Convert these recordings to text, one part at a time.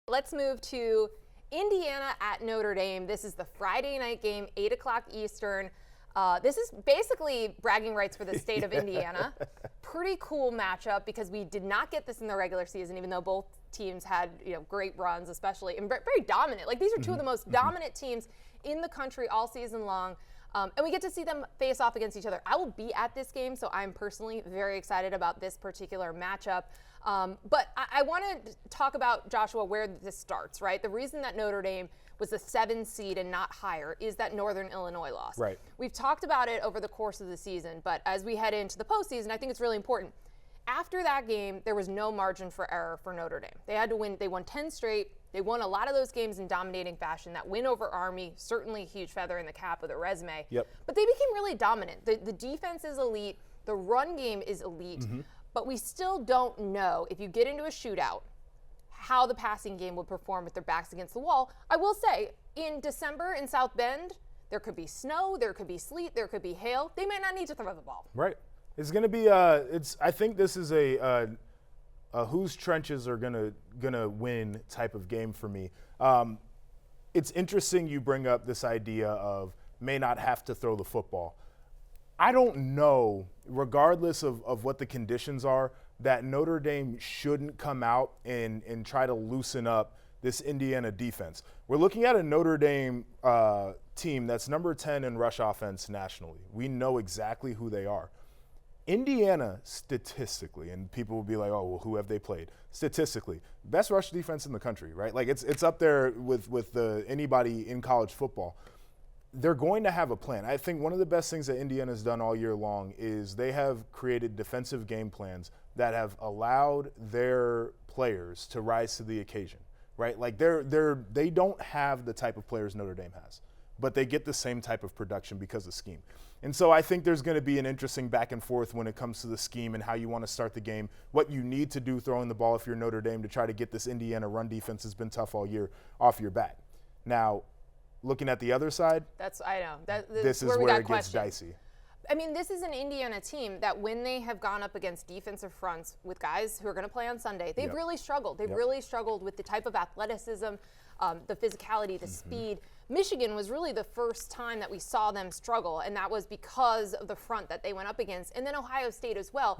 let's move to Indiana at Notre Dame. This is the Friday night game, 8 o'clock Eastern. This is basically bragging rights for the state of Indiana. Pretty cool matchup because we did not get this in the regular season, even though both teams had great runs, especially, and very dominant. Like, these are two of the most dominant teams in the country all season long. And we get to see them face off against each other. I will be at this game, so I'm personally very excited about this particular matchup. But I want to talk about, Joshua, where this starts, right? The reason that Notre Dame was the 7 seed and not higher is that Northern Illinois loss. Right. We've talked about it over the course of the season, but as we head into the postseason, I think it's really important. After that game, there was no margin for error for Notre Dame. They had to win. They won 10 straight. They won a lot of those games in dominating fashion. That win over Army, certainly a huge feather in the cap of their resume. Yep. But they became really dominant. The defense is elite. The run game is elite. But we still don't know, if you get into a shootout, how the passing game would perform with their backs against the wall. I will say, in December in South Bend, there could be snow, there could be sleet, there could be hail. They might not need to throw the ball. Right. It's going to be I think this is a whose trenches are gonna win type of game for me. It's interesting you bring up this idea of may not have to throw the football. I don't know, regardless of what the conditions are, that Notre Dame shouldn't come out and try to loosen up this Indiana defense. We're looking at a Notre Dame team that's number 10 in rush offense nationally. We know exactly who they are. Indiana, statistically, and people will be like, oh, well, who have they played? Statistically, best rush defense in the country, right? Like, it's up there with anybody in college football. They're going to have a plan. I think one of the best things that Indiana's done all year long is they have created defensive game plans that have allowed their players to rise to the occasion, right? Like, they don't have the type of players Notre Dame has, but they get the same type of production because of scheme. And so I think there's going to be an interesting back and forth when it comes to the scheme and how you want to start the game, what you need to do throwing the ball if you're Notre Dame to try to get this Indiana run defense has been tough all year off your back. Now, looking at the other side, this is where it gets dicey. I mean, this is an Indiana team that when they have gone up against defensive fronts with guys who are going to play on Sunday, they've really struggled. They've really struggled with the type of athleticism, the physicality, the speed. Michigan was really the first time that we saw them struggle, and that was because of the front that they went up against. And then Ohio State as well.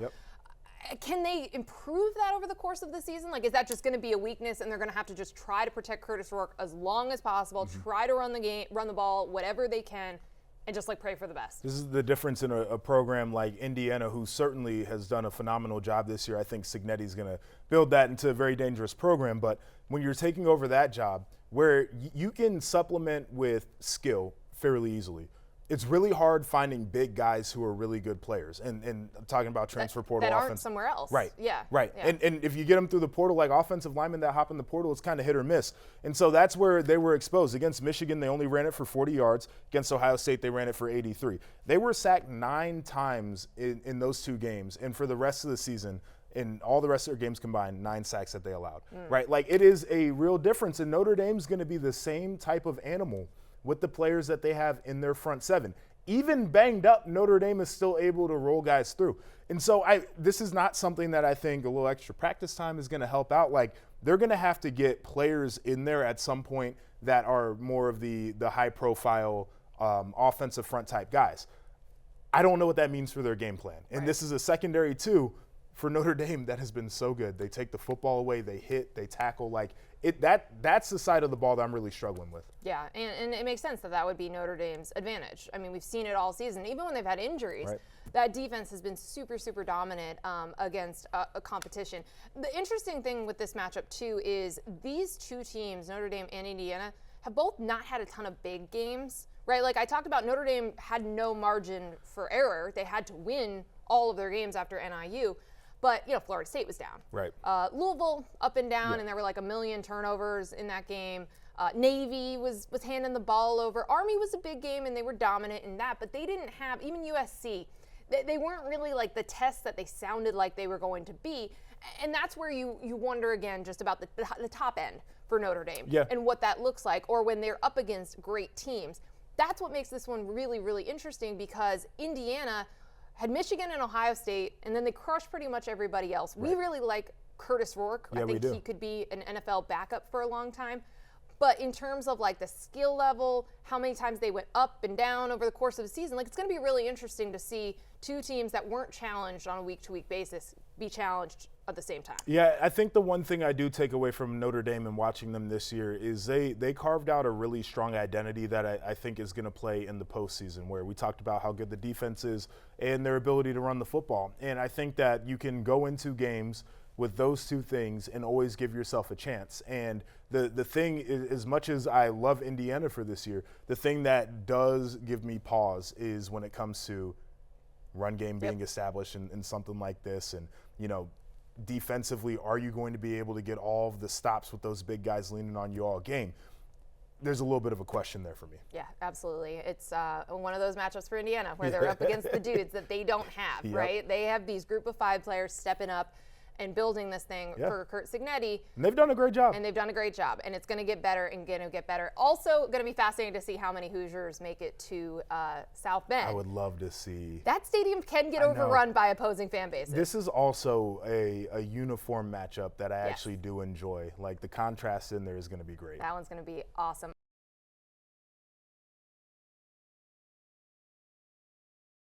Can they improve that over the course of the season? Like, is that just going to be a weakness and they're going to have to just try to protect Curtis Rourke as long as possible, try to run the ball, whatever they can, and just pray for the best? This is the difference in a program like Indiana, who certainly has done a phenomenal job this year. I think Cignetti's going to build that into a very dangerous program. But when you're taking over that job, where you can supplement with skill fairly easily, it's really hard finding big guys who are really good players. And I'm talking about transfer portal that offense. Aren't somewhere else. Right. Yeah. Right. Yeah. And if you get them through the portal, like offensive linemen that hop in the portal, it's kind of hit or miss. And so that's where they were exposed. Against Michigan, they only ran it for 40 yards. Against Ohio State, they ran it for 83. They were sacked 9 times in those 2 games. And for the rest of the season, in all the rest of their games combined, 9 sacks that they allowed. Right. Like, it is a real difference. And Notre Dame's going to be the same type of animal with the players that they have in their front 7. Even banged up, Notre Dame is still able to roll guys through. And so this is not something that I think a little extra practice time is going to help out. Like, they're going to have to get players in there at some point that are more of the high-profile offensive front type guys. I don't know what that means for their game plan. And this is a secondary, too, for Notre Dame that has been so good. They take the football away, they hit, they tackle. Like, that's the side of the ball that I'm really struggling with. Yeah, and it makes sense that would be Notre Dame's advantage. I mean, we've seen it all season. Even when they've had injuries, that defense has been super, super dominant against a competition. The interesting thing with this matchup, too, is these two teams, Notre Dame and Indiana, have both not had a ton of big games, right? Like, I talked about, Notre Dame had no margin for error. They had to win all of their games after NIU. But, Florida State was down. Right. Louisville up and down, and there were like 1 million turnovers in that game. Navy was handing the ball over. Army was a big game, and they were dominant in that. But they didn't have, even USC, they weren't really like the tests that they sounded like they were going to be. And that's where you wonder again just about the top end for Notre Dame and what that looks like, or when they're up against great teams. That's what makes this one really, really interesting, because Indiana had Michigan and Ohio State, and then they crushed pretty much everybody else. We really like Curtis Rourke. Yeah, I think we do. he could be an NFL backup for a long time. But in terms of like the skill level, how many times they went up and down over the course of the season, like it's going to be really interesting to see two teams that weren't challenged on a week-to-week basis be challenged at the same time. Yeah, I think the one thing I do take away from Notre Dame and watching them this year is they carved out a really strong identity that I think is going to play in the postseason, where we talked about how good the defense is and their ability to run the football. And I think that you can go into games with those two things and always give yourself a chance. And the thing is, as much as I love Indiana for this year, the thing that does give me pause is when it comes to run game being established in something like this. And, you know, defensively, are you going to be able to get all of the stops with those big guys leaning on you all game? There's a little bit of a question there for me. Yeah, absolutely. It's one of those matchups for Indiana where they're up against the dudes that they don't have, right? They have these group of 5 players stepping up and building this thing for Curt Cignetti. And they've done a great job. And it's going to get better and going to get better. Also going to be fascinating to see how many Hoosiers make it to South Bend. I would love to see. That stadium can get overrun by opposing fan bases. This is also a uniform matchup that I actually do enjoy. Like, the contrast in there is going to be great. That one's going to be awesome.